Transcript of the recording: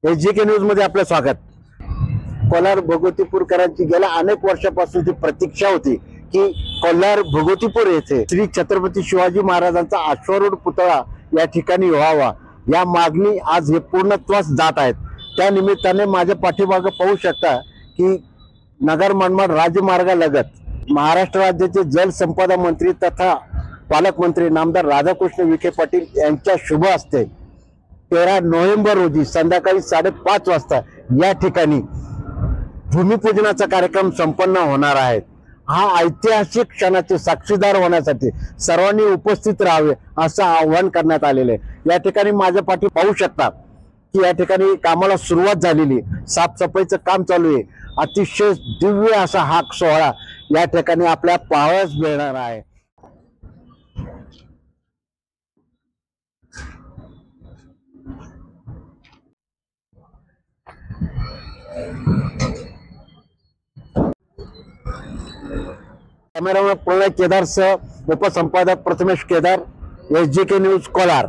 SJK news मध्ये आपलं स्वागत। कोलार भगवतीपूरकरांची गेल्या अनेक वर्षापासून ती प्रतीक्षा होती की कोलार भगवतीपूर येथे श्री छत्रपती शिवाजी महाराजांचा अश्वारूढ पुतळा या ठिकाणी व्हावा, या मागणी आज हे पूर्णत्वास जात आहेत। त्या निमित्ताने माझ्या पाठीमागे पाहू शकता की नगर मनमाड राजमार्गालगत महाराष्ट्र राज्याचे जलसंपदा मंत्री तथा पालकमंत्री नामदार राधाकृष्ण विखे पाटील यांच्या शुभ हस्ते 13 नोव्हेंबर रोजी संध्याकाळी 5:30 वाजता या ठिकाणी भूमिपूजनाचा कार्यक्रम संपन्न होणार आहे। हा ऐतिहासिक क्षणाचे साक्षीदार होण्यासाठी सर्वांनी उपस्थित राहावे असं आवाहन करण्यात आलेले आहे। या ठिकाणी माझ्या पाठी पाहू शकता की या ठिकाणी कामाला सुरुवात झालेली, साफसफाईचं काम चालू आहे। अतिशय दिव्य असा हा सोहळा या ठिकाणी आपल्या पाहावयास मिळणार आहे। कॅमेरामॅन प्रणय केदार सह उपसंपादक प्रथमेश केदार, SJK न्यूज कोलार।